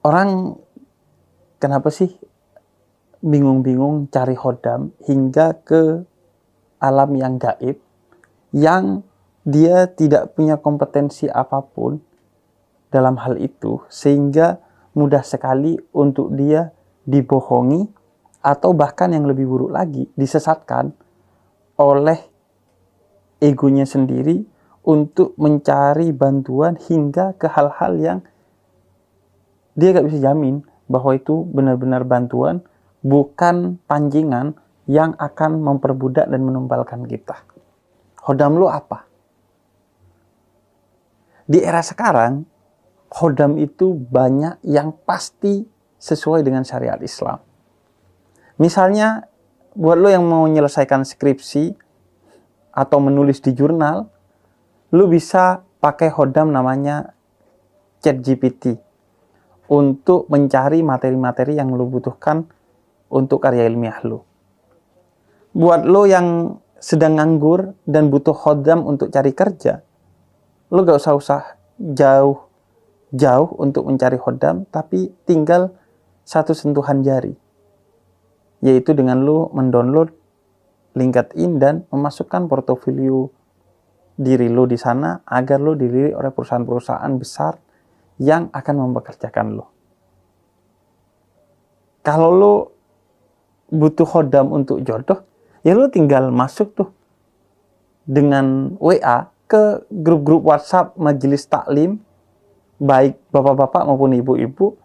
Orang kenapa sih bingung-bingung cari khodam hingga ke alam yang gaib, yang dia tidak punya kompetensi apapun dalam hal itu, sehingga mudah sekali untuk dia dibohongi atau bahkan yang lebih buruk lagi, disesatkan oleh egonya sendiri untuk mencari bantuan hingga ke hal-hal yang dia gak bisa jamin bahwa itu benar-benar bantuan, bukan pancingan yang akan memperbudak dan menumbalkan kita. Khodam lu apa? Di era sekarang, khodam itu banyak yang pasti sesuai dengan syariat Islam. Misalnya, buat lo yang mau menyelesaikan skripsi atau menulis di jurnal, lo bisa pakai khodam namanya ChatGPT untuk mencari materi-materi yang lo butuhkan untuk karya ilmiah lo. Buat lo yang sedang nganggur dan butuh khodam untuk cari kerja, lo gak usah jauh untuk mencari khodam, tapi tinggal satu sentuhan jari, yaitu dengan lo mendownload LinkedIn dan memasukkan portofolio diri lo di sana agar lo dilirik oleh perusahaan-perusahaan besar yang akan mempekerjakan lo. Kalau lo butuh khodam untuk jodoh, ya lo tinggal masuk tuh dengan WA ke grup-grup WhatsApp majelis taklim, baik bapak-bapak maupun ibu-ibu,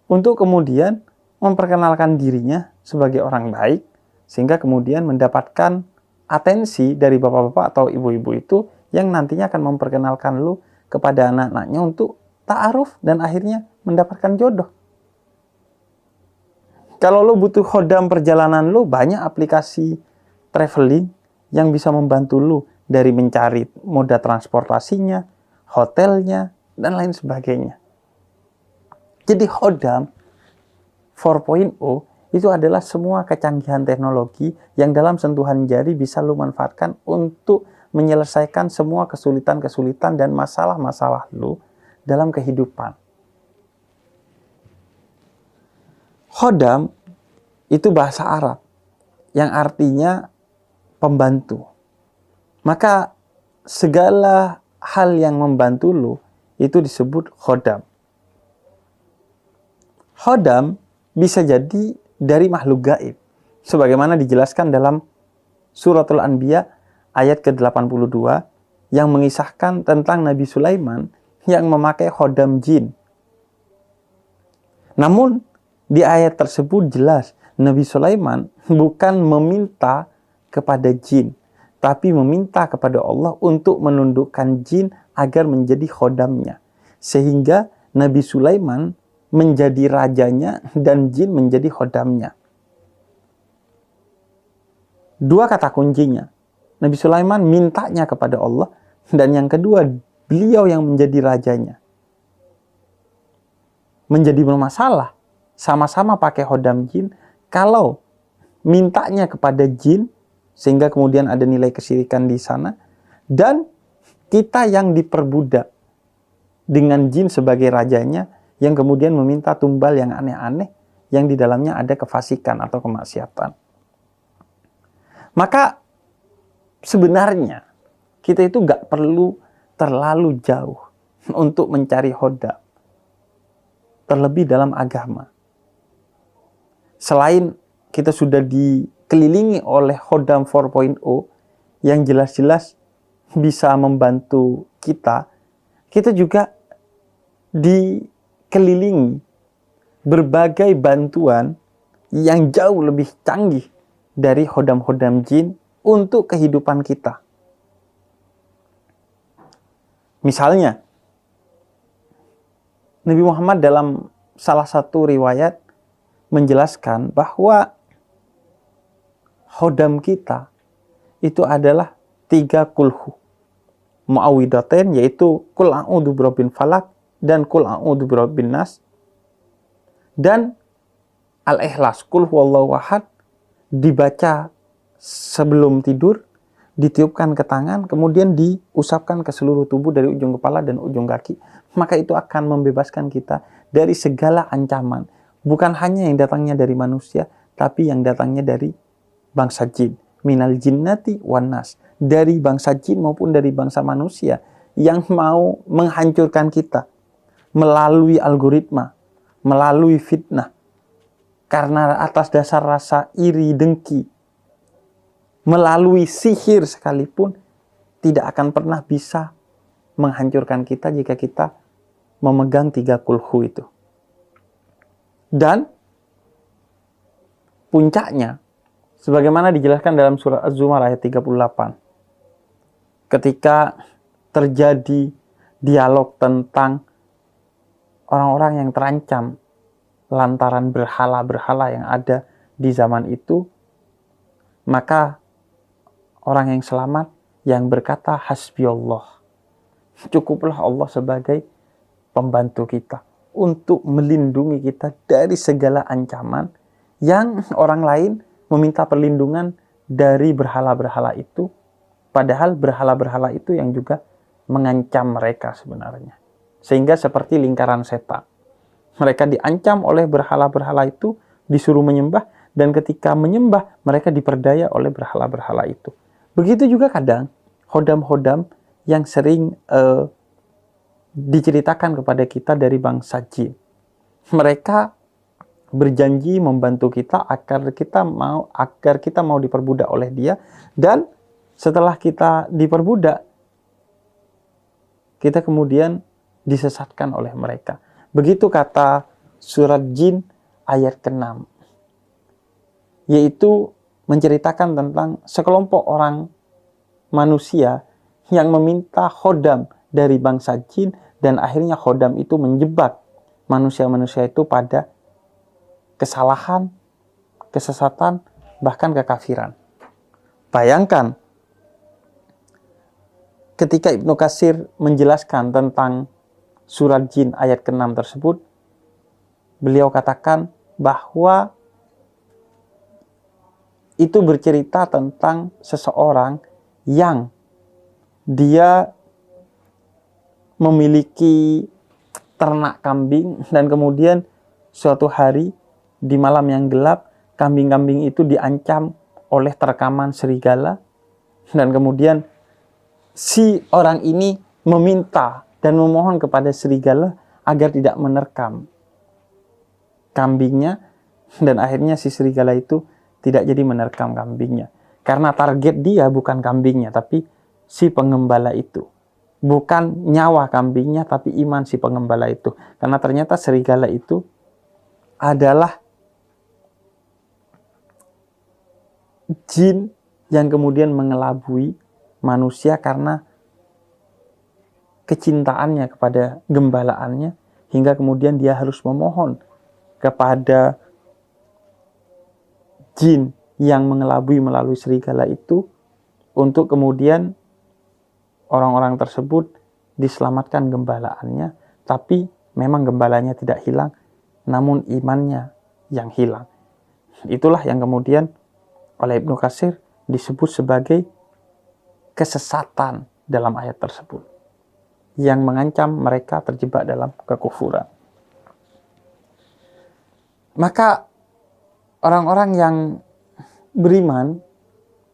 untuk kemudian memperkenalkan dirinya sebagai orang baik, sehingga kemudian mendapatkan atensi dari bapak-bapak atau ibu-ibu itu yang nantinya akan memperkenalkan lu kepada anak-anaknya untuk ta'aruf dan akhirnya mendapatkan jodoh. Kalau lu butuh khodam perjalanan lu, banyak aplikasi traveling yang bisa membantu lu dari mencari moda transportasinya, hotelnya, dan lain sebagainya. Jadi khodam 4.0 itu adalah semua kecanggihan teknologi yang dalam sentuhan jari bisa lu manfaatkan untuk menyelesaikan semua kesulitan-kesulitan dan masalah-masalah lu dalam kehidupan. Khodam itu bahasa Arab yang artinya pembantu. Maka segala hal yang membantu lu itu disebut khodam. Khodam bisa jadi dari makhluk gaib, sebagaimana dijelaskan dalam Suratul Anbiya ayat ke-82 yang mengisahkan tentang Nabi Sulaiman yang memakai khodam jin. Namun di ayat tersebut jelas Nabi Sulaiman bukan meminta kepada jin, tapi meminta kepada Allah untuk menundukkan jin agar menjadi khodamnya, sehingga Nabi Sulaiman menjadi rajanya dan jin menjadi khodamnya. Dua kata kuncinya, Nabi Sulaiman mintanya kepada Allah, dan yang kedua beliau yang menjadi rajanya. Menjadi bermasalah, sama-sama pakai khodam jin, kalau mintanya kepada jin sehingga kemudian ada nilai kesyirikan di sana, dan kita yang diperbudak dengan jin sebagai rajanya yang kemudian meminta tumbal yang aneh-aneh yang di dalamnya ada kefasikan atau kemaksiatan. Maka sebenarnya kita itu gak perlu terlalu jauh untuk mencari khodam, terlebih dalam agama. Selain kita sudah dikelilingi oleh khodam 4.0 yang jelas-jelas bisa membantu kita, kita juga dikelilingi berbagai bantuan yang jauh lebih canggih dari khodam-khodam jin untuk kehidupan kita. Misalnya, Nabi Muhammad dalam salah satu riwayat menjelaskan bahwa khodam kita itu adalah 3 kulhu. Mu'awwidatain, yaitu kul a'udzu birabbil falaq dan kul a'udzu birabbin nas, dan al-ikhlas, kul huwallahu ahad, dibaca sebelum tidur, ditiupkan ke tangan, kemudian diusapkan ke seluruh tubuh dari ujung kepala dan ujung kaki, maka itu akan membebaskan kita dari segala ancaman. Bukan hanya yang datangnya dari manusia, tapi yang datangnya dari bangsa jin. Minal jinnati wan nas. Dari bangsa jin maupun dari bangsa manusia yang mau menghancurkan kita melalui algoritma, melalui fitnah. Karena atas dasar rasa iri, dengki, melalui sihir sekalipun, tidak akan pernah bisa menghancurkan kita jika kita memegang 3 kulhu itu. Dan puncaknya, sebagaimana dijelaskan dalam surah Az-Zumar ayat 38, ketika terjadi dialog tentang orang-orang yang terancam lantaran berhala-berhala yang ada di zaman itu, maka orang yang selamat yang berkata hasbi Allah, cukuplah Allah sebagai pembantu kita untuk melindungi kita dari segala ancaman yang orang lain meminta perlindungan dari berhala-berhala itu, padahal berhala-berhala itu yang juga mengancam mereka sebenarnya. Sehingga seperti lingkaran setan. Mereka diancam oleh berhala-berhala itu, disuruh menyembah, dan ketika menyembah, mereka diperdaya oleh berhala-berhala itu. Begitu juga kadang, hodam-hodam yang sering diceritakan kepada kita dari bangsa jin. Mereka berjanji membantu kita agar kita mau diperbudak oleh dia, dan setelah kita diperbudak, kita kemudian disesatkan oleh mereka. Begitu kata surat Jin ayat ke-6, yaitu menceritakan tentang sekelompok orang manusia yang meminta khodam dari bangsa jin, dan akhirnya khodam itu menjebak manusia-manusia itu pada kesalahan, kesesatan, bahkan kekafiran. Bayangkan ketika Ibnu Katsir menjelaskan tentang surat Jin ayat ke-6 tersebut, beliau katakan bahwa itu bercerita tentang seseorang yang dia memiliki ternak kambing, dan kemudian suatu hari di malam yang gelap, kambing-kambing itu diancam oleh terkaman serigala, dan kemudian si orang ini meminta dan memohon kepada serigala agar tidak menerkam kambingnya, dan akhirnya si serigala itu tidak jadi menerkam kambingnya. Karena target dia bukan kambingnya, tapi si pengembala itu. Bukan nyawa kambingnya, tapi iman si pengembala itu. Karena ternyata serigala itu adalah jin yang kemudian mengelabui manusia karena kecintaannya kepada gembalaannya, hingga kemudian dia harus memohon kepada jin yang mengelabui melalui serigala itu untuk kemudian orang-orang tersebut diselamatkan gembalaannya, tapi memang gembalanya tidak hilang, namun imannya yang hilang. Itulah yang kemudian oleh Ibnu Katsir disebut sebagai kesesatan dalam ayat tersebut, yang mengancam mereka terjebak dalam kekufuran. Maka orang-orang yang beriman,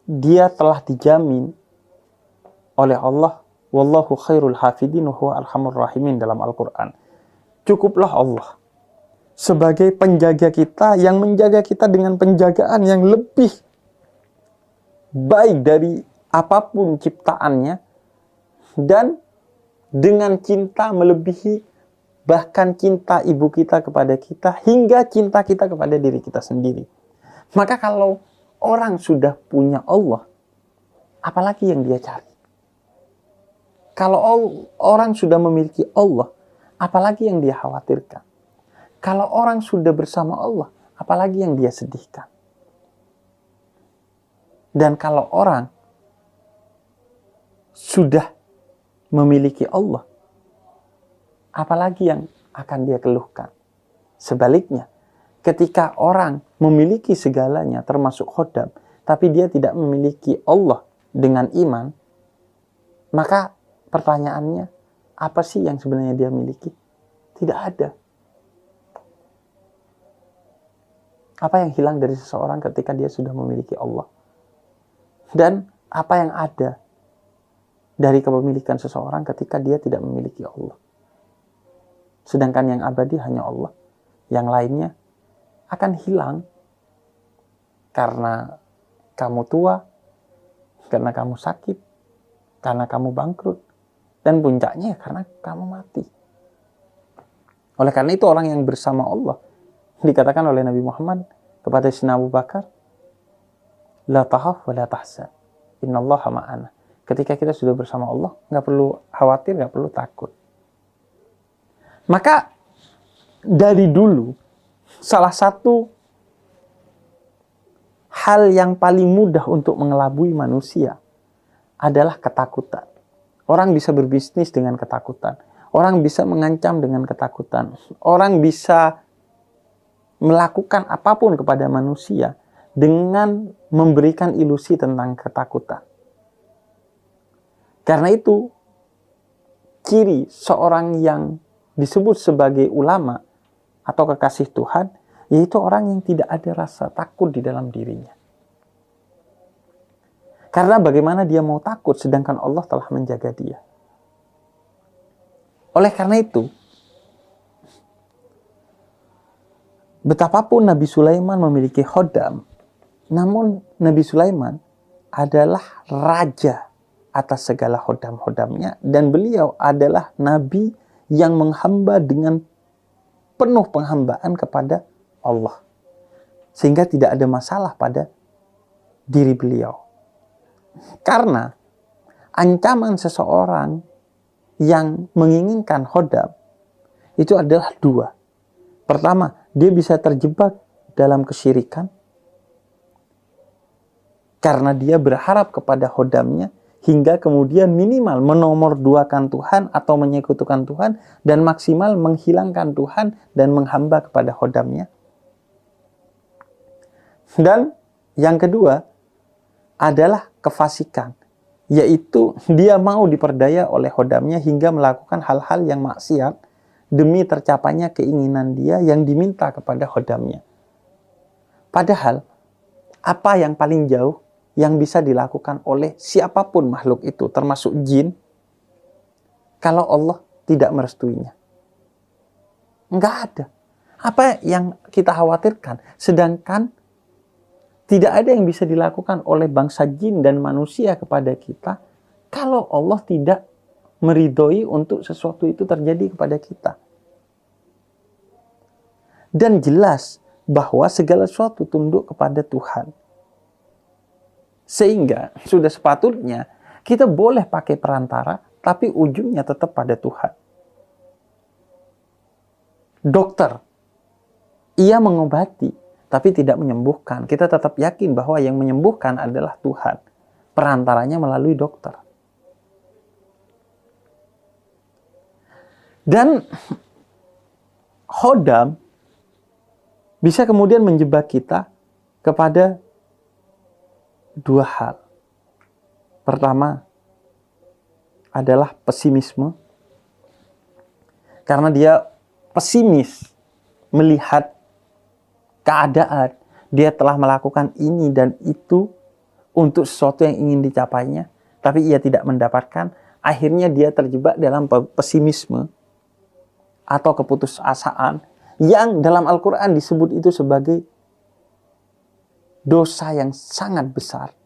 dia telah dijamin oleh Allah, wallahu khairul hafidin wa huwa arhamur rahimin, dalam Al-Quran. Cukuplah Allah sebagai penjaga kita, yang menjaga kita dengan penjagaan yang lebih baik dari apapun ciptaannya, dan dengan cinta melebihi bahkan cinta ibu kita kepada kita, hingga cinta kita kepada diri kita sendiri. Maka kalau orang sudah punya Allah, apalagi yang dia cari? Kalau orang sudah memiliki Allah, apalagi yang dia khawatirkan? Kalau orang sudah bersama Allah, apalagi yang dia sedihkan? Dan kalau orang sudah memiliki Allah, apalagi yang akan dia keluhkan? Sebaliknya, ketika orang memiliki segalanya termasuk khodam, tapi dia tidak memiliki Allah dengan iman, maka pertanyaannya, apa sih yang sebenarnya dia miliki? Tidak ada. Apa yang hilang dari seseorang ketika dia sudah memiliki Allah? Dan apa yang ada dari kepemilikan seseorang ketika dia tidak memiliki Allah? Sedangkan yang abadi hanya Allah. Yang lainnya akan hilang karena kamu tua, karena kamu sakit, karena kamu bangkrut, dan puncaknya karena kamu mati. Oleh karena itu orang yang bersama Allah, dikatakan oleh Nabi Muhammad kepada Sayyidina Abu Bakar, la tahaf wa la tahzan, innallaha ma'ana. Ketika kita sudah bersama Allah, nggak perlu khawatir, nggak perlu takut. Maka dari dulu, salah satu hal yang paling mudah untuk mengelabui manusia adalah ketakutan. Orang bisa berbisnis dengan ketakutan. Orang bisa mengancam dengan ketakutan. Orang bisa melakukan apapun kepada manusia dengan memberikan ilusi tentang ketakutan. Karena itu, ciri seorang yang disebut sebagai ulama atau kekasih Tuhan, yaitu orang yang tidak ada rasa takut di dalam dirinya. Karena bagaimana dia mau takut sedangkan Allah telah menjaga dia. Oleh karena itu, betapapun Nabi Sulaiman memiliki khodam, namun Nabi Sulaiman adalah raja atas segala khodam-khodamnya, dan beliau adalah Nabi yang menghamba dengan penuh penghambaan kepada Allah. Sehingga tidak ada masalah pada diri beliau. Karena ancaman seseorang yang menginginkan khodam itu adalah dua. Pertama, dia bisa terjebak dalam kesyirikan karena dia berharap kepada khodamnya hingga kemudian minimal menomorduakan Tuhan atau menyekutukan Tuhan dan maksimal menghilangkan Tuhan dan menghamba kepada khodamnya. Dan yang kedua adalah kefasikan, yaitu dia mau diperdaya oleh khodamnya hingga melakukan hal-hal yang maksiat demi tercapainya keinginan dia yang diminta kepada khodamnya. Padahal, apa yang paling jauh yang bisa dilakukan oleh siapapun makhluk itu, termasuk jin, kalau Allah tidak merestuinya? Enggak ada. Apa yang kita khawatirkan? Sedangkan tidak ada yang bisa dilakukan oleh bangsa jin dan manusia kepada kita kalau Allah tidak meridhoi untuk sesuatu itu terjadi kepada kita. Dan jelas bahwa segala sesuatu tunduk kepada Tuhan. Sehingga sudah sepatutnya kita boleh pakai perantara, tapi ujungnya tetap pada Tuhan. Dokter, ia mengobati, tapi tidak menyembuhkan. Kita tetap yakin bahwa yang menyembuhkan adalah Tuhan. Perantaranya melalui dokter. Dan khodam bisa kemudian menjebak kita kepada dua hal. Pertama adalah pesimisme. Karena dia pesimis melihat keadaan, dia telah melakukan ini dan itu untuk sesuatu yang ingin dicapainya, tapi ia tidak mendapatkan. Akhirnya dia terjebak dalam pesimisme atau keputusasaan yang dalam Al-Quran disebut itu sebagai dosa yang sangat besar.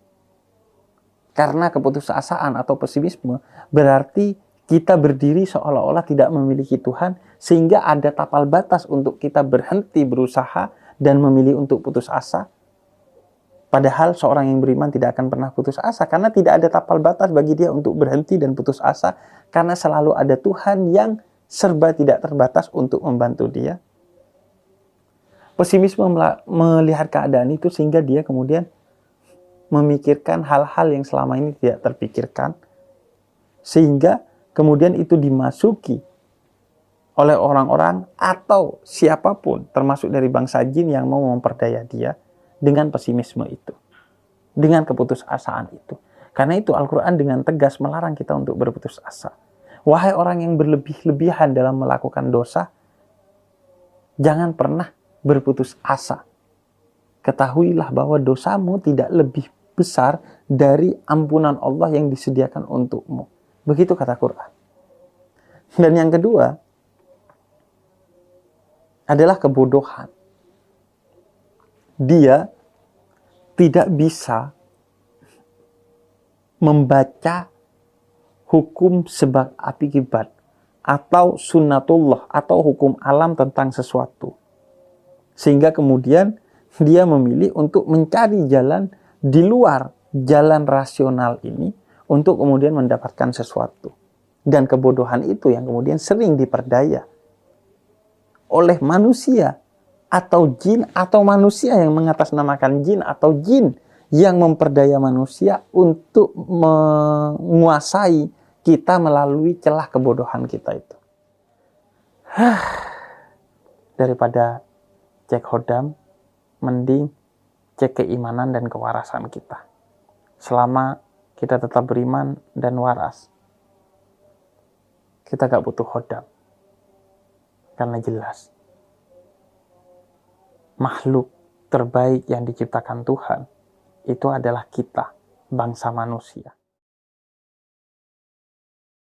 Karena keputusasaan atau pesimisme berarti kita berdiri seolah-olah tidak memiliki Tuhan, sehingga ada tapal batas untuk kita berhenti berusaha dan memilih untuk putus asa. Padahal seorang yang beriman tidak akan pernah putus asa, karena tidak ada tapal batas bagi dia untuk berhenti dan putus asa, karena selalu ada Tuhan yang serba tidak terbatas untuk membantu dia. Pesimisme melihat keadaan itu sehingga dia kemudian memikirkan hal-hal yang selama ini tidak terpikirkan, sehingga kemudian itu dimasuki oleh orang-orang atau siapapun, termasuk dari bangsa jin yang mau memperdaya dia dengan pesimisme itu, dengan keputusasaan itu. Karena itu Al-Quran dengan tegas melarang kita untuk berputus asa. Wahai orang yang berlebih-lebihan dalam melakukan dosa, jangan pernah berputus asa. ketahuilah bahwa dosamu tidak lebih besar dari ampunan Allah yang disediakan untukmu. Begitu kata Quran. Dan yang kedua adalah kebodohan. Dia tidak bisa membaca hukum sebab akibat atau sunnatullah atau hukum alam tentang sesuatu. Sehingga kemudian dia memilih untuk mencari jalan di luar jalan rasional ini untuk kemudian mendapatkan sesuatu. Dan kebodohan itu yang kemudian sering diperdaya oleh manusia atau jin, atau manusia yang mengatasnamakan jin, atau jin yang memperdaya manusia untuk menguasai kita melalui celah kebodohan kita itu. Daripada cek hodam, mending cek keimanan dan kewarasan kita. Selama kita tetap beriman dan waras, kita gak butuh hodam. Karena jelas, makhluk terbaik yang diciptakan Tuhan itu adalah kita, bangsa manusia.